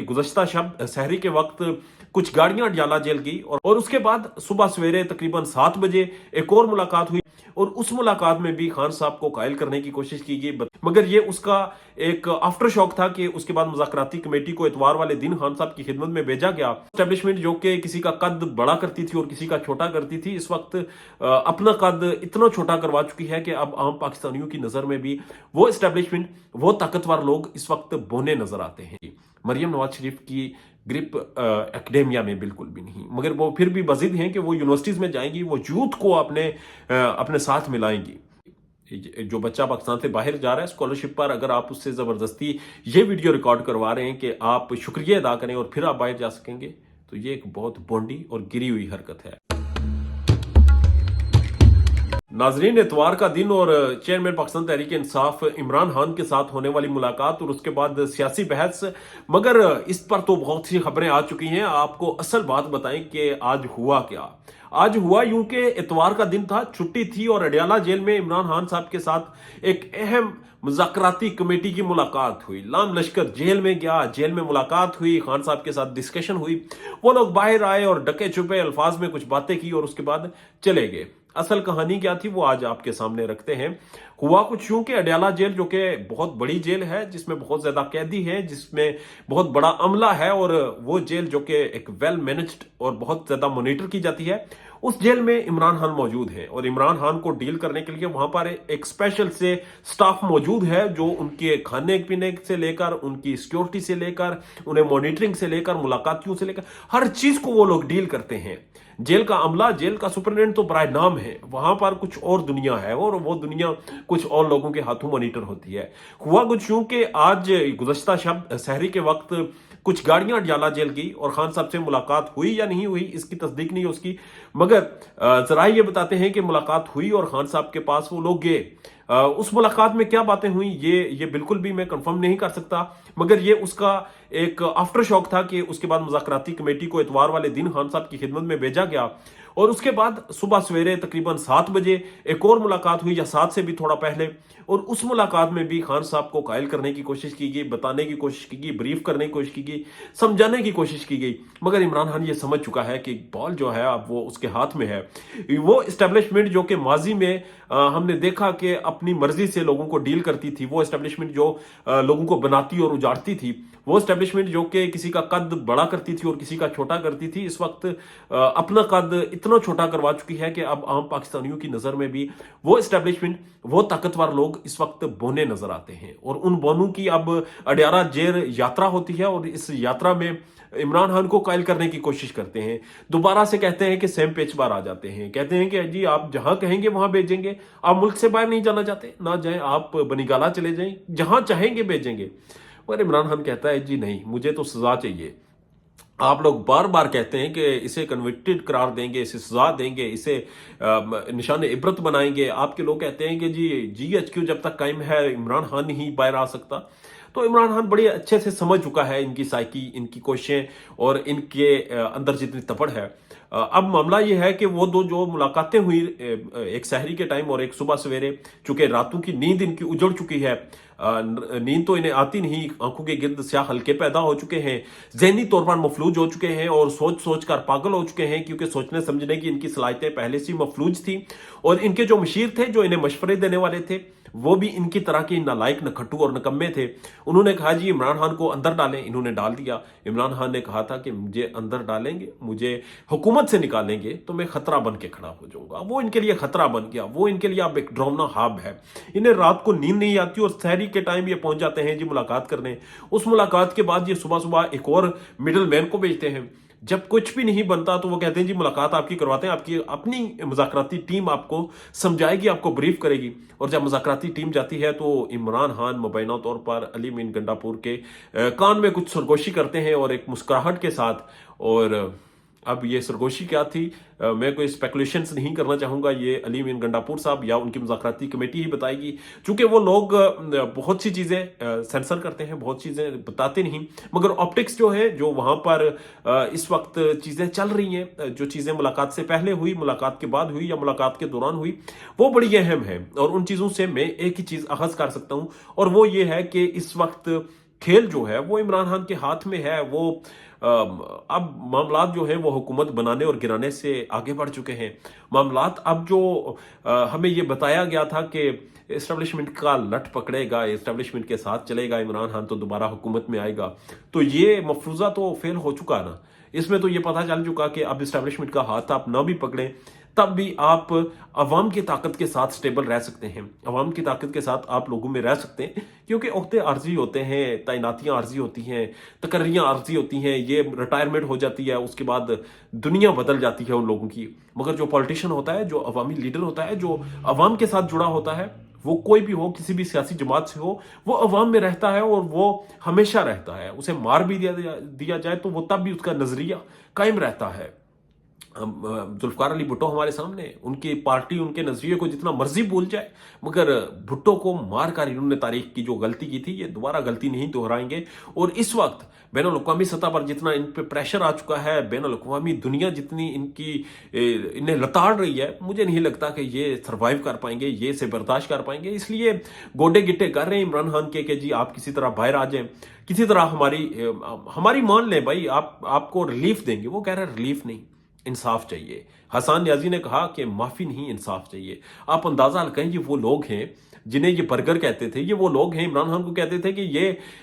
गुज़श्ता शब सहरी के वक्त कुछ गाड़ियां अडयाला जेल गई और उसके बाद सुबह सवेरे तकरीबन 7 बजे एक और मुलाकात हुई और उस मुलाकात में भी खान साहब को कायल करने की कोशिश की गई, मगर ये उसका एक आफ्टर शॉक था कि उसके बाद मुज़ाकराती कमेटी को इतवार वाले दिन खान साहब की खिदमत में भेजा गया। एस्टेब्लिशमेंट जो कि किसी का कद बड़ा करती थी और किसी का छोटा करती थी, इस वक्त अपना कद इतना छोटा करवा चुकी है कि अब आम पाकिस्तानियों की नज़र में भी वो एस्टेब्लिशमेंट, वो ताकतवर लोग इस वक्त बोने नजर आते हैं। मरियम नवाज शरीफ की ग्रिप एकेडेमिया में बिल्कुल भी नहीं, मगर वो फिर भी बजिद हैं कि वो यूनिवर्सिटीज में जाएंगी, वो यूथ को अपने साथ मिलाएंगी। जो बच्चा पाकिस्तान से बाहर जा रहा है स्कॉलरशिप पर, अगर आप उससे जबरदस्ती ये वीडियो रिकॉर्ड करवा रहे हैं कि आप शुक्रिया अदा करें और फिर आप बाहर जा सकेंगे, तो ये एक बहुत बोंडी और गिरी हुई हरकत है। नाजरीन, इतवार का दिन और चेयरमैन पाकिस्तान तहरीक इंसाफ इमरान खान के साथ होने वाली मुलाकात और उसके बाद सियासी बहस, मगर इस पर तो बहुत सी खबरें आ चुकी हैं। आपको असल बात बताएं कि आज हुआ क्या। आज हुआ यूं कि इतवार का दिन था, छुट्टी थी और अडयाला जेल में इमरान खान साहब के साथ एक अहम मुज़ाकराती कमेटी की मुलाकात हुई। लाम लश्कर जेल में गया, जेल में मुलाकात हुई, खान साहब के साथ डिस्कशन हुई। वो लोग बाहर आए और डके छुपे अल्फाज में कुछ बातें की और उसके बाद चले गए। असल कहानी क्या थी वो आज आपके सामने रखते हैं। हुआ कुछ यूं कि अडयाला जेल, जो कि बहुत बड़ी जेल है, जिसमें बहुत ज्यादा कैदी हैं, जिसमें बहुत बड़ा अमला है, और वो जेल जो कि एक वेल मैनेज्ड और बहुत ज्यादा मॉनिटर की जाती है, उस जेल में इमरान खान मौजूद है। और इमरान खान को डील करने के लिए वहां पर एक स्पेशल से स्टाफ मौजूद है, जो उनके खाने पीने से लेकर, उनकी सिक्योरिटी से लेकर, उन्हें मॉनिटरिंग से लेकर, मुलाकातियों से लेकर हर चीज को वो लोग डील करते हैं। जेल का अमला, जेल का सुपरिटेंडेंट तो बराए नाम है, वहां पर कुछ और दुनिया है और वो दुनिया कुछ और लोगों के हाथों मॉनिटर होती है। हुआ कुछ यूं कि आज गुज़श्ता शब सहरी के वक्त कुछ गाड़ियां अडयाला जेल गई और खान साहब से मुलाकात हुई या नहीं हुई इसकी तस्दीक नहीं है उसकी, मगर जराए ये बताते हैं कि मुलाकात हुई और खान साहब के पास वो लोग गए। उस मुलाकात में क्या बातें हुई ये बिल्कुल भी मैं कंफर्म नहीं कर सकता, मगर ये उसका एक आफ्टर शॉक था कि उसके बाद मुज़ाकराती कमेटी को इतवार वाले दिन खान साहब की खिदमत में भेजा गया और उसके बाद सुबह सवेरे तकरीबन 7 बजे एक और मुलाकात हुई, या 7 से भी थोड़ा पहले, और उस मुलाकात में भी खान साहब को कायल करने की कोशिश की गई, बताने की कोशिश की गई, ब्रीफ करने की कोशिश की गई, समझाने की कोशिश की गई, मगर इमरान खान ये समझ चुका है कि बॉल जो है अब वो उसके हाथ में है। वो एस्टेब्लिशमेंट जो कि माजी में हमने देखा कि अपनी मर्जी से लोगों को डील करती थी, वो एस्टेब्लिशमेंट जो लोगों को बनाती और उजाड़ती थी, वो एस्टेब्लिशमेंट जो कि किसी का कद बड़ा करती थी और किसी का छोटा करती थी, इस वक्त अपना कद इतना छोटा करवा चुकी है कि अब आम पाकिस्तानियों की नजर में भी वो एस्टेब्लिशमेंट, वो ताकतवर लोग इस वक्त बोने नजर आते हैं। और उन बोनों की अब अडयाला जेल यात्रा होती है और इस यात्रा में इमरान खान को कायल करने की कोशिश करते हैं। दोबारा से कहते हैं कि सेम पेच बार आ जाते हैं, कहते हैं कि जी आप जहां कहेंगे वहां भेजेंगे, आप मुल्क से बाहर नहीं जाना चाहते ना जाएं, आप बनीगाला चले जाएं, जहां चाहेंगे भेजेंगे। मगर इमरान खान कहता है जी नहीं, मुझे तो सजा चाहिए। आप लोग बार बार कहते हैं कि इसे कन्विक्टेड करार देंगे, इसे सजा देंगे, इसे निशान इबरत बनाएंगे। आपके लोग कहते हैं कि जी GHQ जब तक कायम है इमरान खान नहीं बाहर आ सकता। तो इमरान खान बड़े अच्छे से समझ चुका है इनकी साइकी, इनकी कोशिशें और इनके अंदर जितनी तपड़ है। अब मामला यह है कि वो दो जो मुलाकातें हुई, एक सहरी के टाइम और एक सुबह सवेरे, चूंकि रातों की नींद इनकी उजड़ चुकी है, नींद तो इन्हें आती नहीं, आंखों के गिर्द स्याह हल्के पैदा हो चुके हैं, जहनी तौर पर मफलूज हो चुके हैं और सोच सोच कर पागल हो चुके हैं, क्योंकि सोचने समझने की इनकी सलाहियतें पहले से मफलूज थी। और इनके जो मशीर थे, जो इन्हें मशवरे देने वाले थे, वो भी इनकी तरह के नालायक, नखट्टू और नकम्मे थे। उन्होंने कहा जी इमरान खान को अंदर डालें, इन्होंने डाल दिया। इमरान खान ने कहा था कि मुझे अंदर डालेंगे, मुझे हुकूमत से निकालेंगे तो मैं खतरा बन के खड़ा हो जाऊंगा। वो इनके लिए खतरा बन गया, वो इनके लिए अब एक ड्रोना हाब है। इन्हें रात को नींद नहीं आती और सहरी के टाइम ये पहुंच जाते हैं जी मुलाकात करने। उस मुलाकात के बाद ये सुबह सुबह एक और मिडल मैन को भेजते हैं। जब कुछ भी नहीं बनता तो वो कहते हैं जी मुलाकात आपकी करवाते हैं, आपकी अपनी मुज़ाकराती टीम आपको समझाएगी, आपको ब्रीफ करेगी। और जब मुज़ाकराती टीम जाती है तो इमरान खान मुबैना तौर पर अली मीन गंडापुर के कान में कुछ सरगोशी करते हैं और एक मुस्कुराहट के साथ। और अब ये सरगोशी क्या थी, मैं कोई स्पेकुलेशंस नहीं करना चाहूंगा, ये अली मीन गंडापुर साहब या उनकी मुज़ाकराती कमेटी ही बताएगी, क्योंकि वो लोग बहुत सी चीज़ें सेंसर करते हैं, बहुत चीज़ें बताते नहीं। मगर ऑप्टिक्स जो है, जो वहाँ पर इस वक्त चीज़ें चल रही हैं, जो चीज़ें मुलाकात से पहले हुई, मुलाकात के बाद हुई या मुलाकात के दौरान हुई, वो बड़ी अहम है। और उन चीज़ों से मैं एक ही चीज़ अखज़ कर सकता हूँ, और वो ये है कि इस वक्त खेल जो है वो इमरान खान के हाथ में है। वो अब मामलात जो है वो हुकूमत बनाने और गिराने से आगे बढ़ चुके हैं। मामलात अब जो हमें ये बताया गया था कि इस्टेब्लिशमेंट का लट पकड़ेगा, इस्टेब्लिशमेंट के साथ चलेगा इमरान खान तो दोबारा हुकूमत में आएगा, तो ये मफरूज़ा तो फेल हो चुका ना। इसमें तो ये पता चल चुका कि अब इस्टेब्लिशमेंट का हाथ आप ना भी पकड़ें तब भी आप अवाम की ताकत के साथ स्टेबल रह सकते हैं, अवाम की ताकत के साथ आप लोगों में रह सकते हैं, क्योंकि ओहदे आर्जी होते हैं, तैनातियां आर्जी होती हैं, तकर्रियां आर्जी होती हैं, ये रिटायरमेंट हो जाती है, उसके बाद दुनिया बदल जाती है उन लोगों की। मगर जो पॉलिटिशियन होता है, जो अवामी लीडर होता है, जो अवाम के साथ जुड़ा होता है, वो कोई भी हो, किसी भी सियासी जमात से हो, वो अवाम में रहता है और वो हमेशा रहता है। उसे मार भी दिया जाए तो वो तब भी उसका नजरिया कायम रहता है। जुल्फकार अली भुट्टो हमारे सामने, उनकी पार्टी उनके नजरिए को जितना मर्जी भूल जाए, मगर भुट्टो को मार कर इन्होंने तारीख की जो गलती की थी, ये दोबारा गलती नहीं दोहराएंगे। और इस वक्त बैन अल-अक़वामी सतह पर जितना इन पे प्रेशर आ चुका है, बैन अल-अक़वामी दुनिया जितनी इन्हें लताड़ रही है, मुझे नहीं लगता कि ये सर्वाइव कर पाएंगे, ये इसे बर्दाश्त कर पाएंगे। इसलिए गोडे गिट्टे कर रहे हैं इमरान खान के कि जी आप किसी तरह बाहर आ जाएं, किसी तरह हमारी मान लें भाई, आपको रिलीफ देंगे। वो कह रहे हैं रिलीफ नहीं, इंसाफ चाहिए। हसन न्याजी ने कहा कि माफी नहीं, इंसाफ चाहिए। आप अंदाजा लगाएं, ये वो लोग हैं जिन्हें ये बर्गर कहते थे, ये वो लोग हैं इमरान खान को कहते थे कि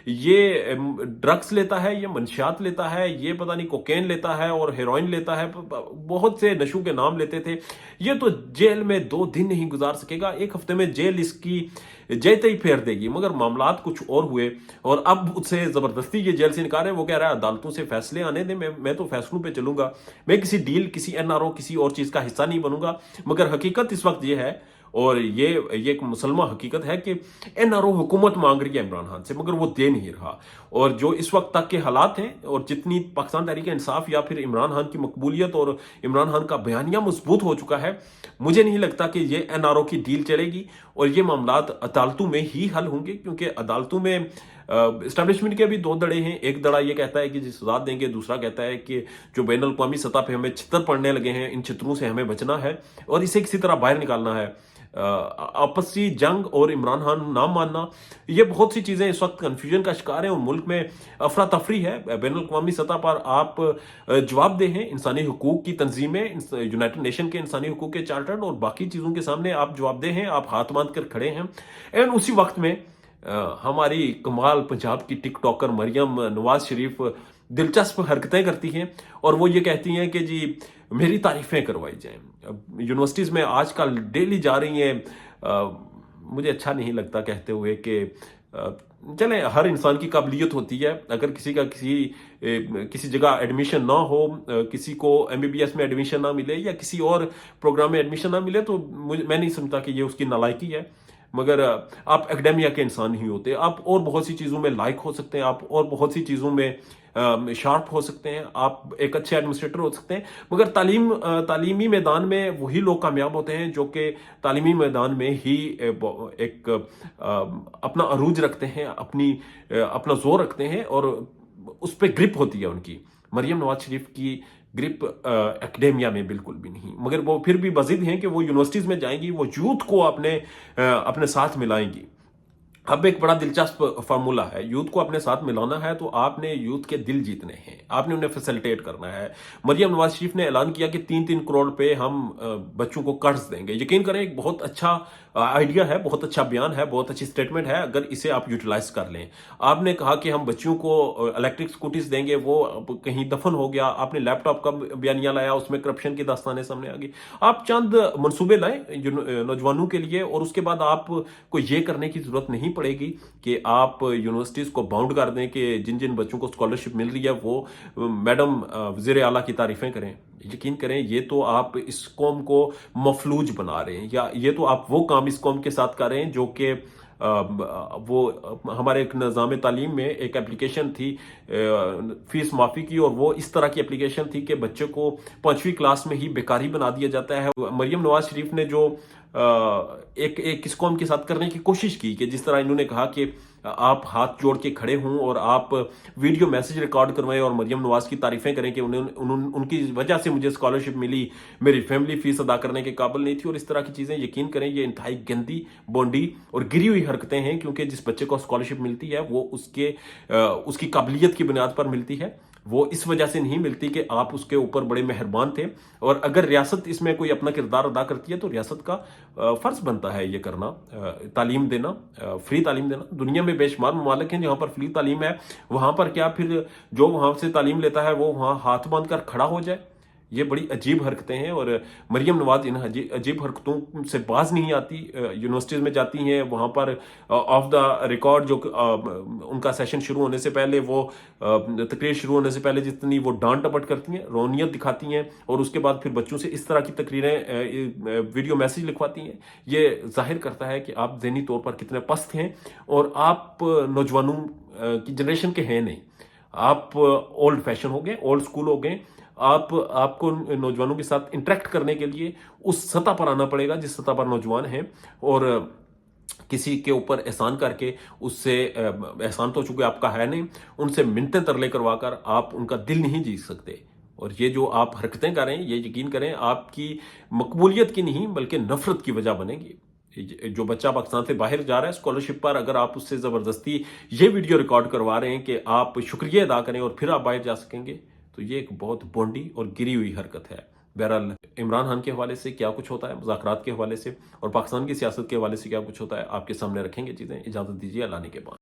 ये ड्रग्स लेता है, ये मंशियात लेता है, ये पता नहीं कोकेन लेता है और हेरोइन लेता है, बहुत से नशों के नाम लेते थे। ये तो जेल में 2 दिन नहीं गुजार सकेगा, 1 हफ्ते में जेल इसकी जयते ही फेर देगी। मगर मामलात कुछ और हुए और अब उससे जबरदस्ती ये जेल से निकाले। वो कह रहा है अदालतों से फैसले आने दें, मैं तो फैसलों पे चलूंगा, मैं किसी डील, किसी एनआरओ, किसी और चीज का हिस्सा नहीं बनूंगा। मगर हकीकत इस वक्त ये है, और ये एक मुसलमा हकीकत है कि एनआरओ हुकूमत मांग रही है इमरान खान से, मगर वो दे नहीं रहा। और जो इस वक्त तक के हालात हैं, और जितनी पाकिस्तान तहरीक इंसाफ या फिर इमरान खान की मकबूलियत और इमरान खान का बयानिया मजबूत हो चुका है, मुझे नहीं लगता कि ये एनआरओ की डील चलेगी और ये मामलात अदालतों में ही हल होंगे। क्योंकि अदालतों में इस्टेब्लिशमेंट के भी 2 दड़े हैं। एक दड़ा ये कहता है कि जी सजा देंगे, दूसरा कहता है कि जो बैन अल-अक़वामी सतह पे हमें छितर पड़ने लगे हैं, इन छितरों से हमें बचना है और इसे किसी तरह बाहर निकालना है। आपसी जंग और इमरान खान ना मानना, ये बहुत सी चीजें इस वक्त कंफ्यूजन का शिकार है और मुल्क में अफरा तफरी है। बैन अल-अक़वामी सतह पर आप जवाबदेह हैं, इंसानी हुकूक की तंजीमें, यूनाइटेड नेशन के इंसानी हुकूक के चार्टर और बाकी चीजों के सामने आप जवाबदेह हैं, आप हाथ बांध कर खड़े हैं। एंड उसी वक्त में हमारी कमाल पंजाब की टिकटॉकर मरियम नवाज शरीफ दिलचस्प हरकतें करती हैं और वो ये कहती हैं कि जी मेरी तारीफें करवाई जाएं। यूनिवर्सिटीज़ में आजकल डेली जा रही हैं। मुझे अच्छा नहीं लगता कहते हुए कि चलें, हर इंसान की काबिलियत होती है। अगर किसी का किसी जगह एडमिशन ना हो, किसी को एमबीबीएस में एडमिशन ना मिले या किसी और प्रोग्राम में एडमिशन ना मिले, तो मैं नहीं समझता कि ये उसकी नालायकी है। मगर आप एकेडेमिया के इंसान ही होते हैं, आप और बहुत सी चीज़ों में लायक हो सकते हैं, आप और बहुत सी चीज़ों में शार्प हो सकते हैं, आप एक अच्छे एडमिनिस्ट्रेटर हो सकते हैं। मगर तालीमी मैदान में वही लोग कामयाब होते हैं जो कि तालीमी मैदान में ही एक अपना अरूज रखते हैं, अपना जोर रखते हैं और उस पर ग्रिप होती है उनकी। मरियम नवाज शरीफ की ग्रिप एकेडेमिया में बिल्कुल भी नहीं। मगर वो फिर भी बजिद हैं कि वो यूनिवर्सिटीज़ में जाएंगी, वो यूथ को अपने साथ मिलाएंगी। अब एक बड़ा दिलचस्प फार्मूला है, यूथ को अपने साथ मिलाना है तो आपने यूथ के दिल जीतने हैं, आपने उन्हें फैसिलिटेट करना है। मरियम नवाज शरीफ ने ऐलान किया कि 3-3 करोड़ पे हम बच्चों को कर्ज देंगे। यकीन करें, एक बहुत अच्छा आइडिया है, बहुत अच्छा बयान है, बहुत अच्छी स्टेटमेंट है अगर इसे आप यूटिलाइज कर लें। आपने कहा कि हम बच्चों को इलेक्ट्रिक स्कूटीज देंगे, वो कहीं दफन हो गया। आपने लैपटॉप का बयानिया लाया, उसमें करप्शन की दास्तानें सामने आ गई। आप चंद मनसूबे लाएं नौजवानों के लिए और उसके बाद आपको ये करने की जरूरत नहीं पड़ेगी कि आप यूनिवर्सिटीज को बाउंड कर दें कि जिन जिन बच्चों को स्कॉलरशिप मिल रही है वो मैडम वज़ीर आला की तारीफें करें। यकीन करें, ये तो आप इस कौम को मफलूज बना रहे हैं, या ये तो आप वो काम इस कौम के साथ कर रहे हैं जो कि वो हमारे एक निज़ाम तालीम में एक एप्लीकेशन थी फीस माफ़ी की, और वो इस तरह की एप्लीकेशन थी कि बच्चे को 5वीं क्लास में ही बेकारी बना दिया जाता है। मरियम नवाज शरीफ ने जो एक किस कौम के साथ करने की कोशिश की कि जिस तरह इन्होंने कहा कि आप हाथ जोड़ के खड़े हों और आप वीडियो मैसेज रिकॉर्ड करवाएं और मरियम नवाज की तारीफें करें कि उनकी वजह से मुझे स्कॉलरशिप मिली, मेरी फैमिली फीस अदा करने के काबिल नहीं थी और इस तरह की चीज़ें। यकीन करें ये इंतहाई गंदी, बोंडी और गिरी हुई हरकतें हैं, क्योंकि जिस बच्चे को स्कॉलरशिप मिलती है वो उसकी काबिलियत की बुनियाद पर मिलती है, वो इस वजह से नहीं मिलती कि आप उसके ऊपर बड़े मेहरबान थे। और अगर रियासत इसमें कोई अपना किरदार अदा करती है तो रियासत का फर्ज बनता है ये करना, तालीम देना, फ्री तालीम देना। दुनिया में बेशुमार ममालिक हैं जहाँ पर फ्री तालीम है, वहाँ पर क्या फिर जो वहाँ से तालीम लेता है वो वहाँ हाथ बांध कर खड़ा हो जाए? ये बड़ी अजीब हरकतें हैं और मरियम नवाज इन अजीब हरकतों से बाज नहीं आती। यूनिवर्सिटीज़ में जाती हैं, वहाँ पर ऑफ द रिकॉर्ड जो उनका सेशन शुरू होने से पहले, वो तकरीर शुरू होने से पहले जितनी वो डांट टपट करती हैं, रोनियत दिखाती हैं और उसके बाद फिर बच्चों से इस तरह की तकरीरें वीडियो मैसेज लिखवाती हैं। ये जाहिर करता है कि आप ज़हनी तौर पर कितने पस्त हैं और आप नौजवानों की जनरेशन के हैं नहीं। आप ओल्ड फैशन हो गए, ओल्ड स्कूल हो गए। आपको नौजवानों के साथ इंटरेक्ट करने के लिए उस सतह पर आना पड़ेगा जिस सतह पर नौजवान हैं, और किसी के ऊपर एहसान करके उससे, एहसान तो चूंकि आपका है नहीं, उनसे मिन्नतें तरले करवा कर आप उनका दिल नहीं जीत सकते। और ये जो आप हरकतें कर रहे हैं, ये यकीन करें आपकी मकबूलियत की नहीं बल्कि नफरत की वजह बनेगी। जो बच्चा पाकिस्तान से बाहर जा रहा है स्कॉलरशिप पर, अगर आप उससे ज़बरदस्ती ये वीडियो रिकॉर्ड करवा रहे हैं कि आप शुक्रिया अदा करें और फिर आप बाहर जा सकेंगे, तो ये एक बहुत बोंडी और गिरी हुई हरकत है। बहरहाल इमरान खान के हवाले से क्या कुछ होता है, मुज़ाकरात के हवाले से और पाकिस्तान की सियासत के हवाले से क्या कुछ होता है, आपके सामने रखेंगे चीज़ें। इजाज़त दीजिए, अल्लाह ने के बाद।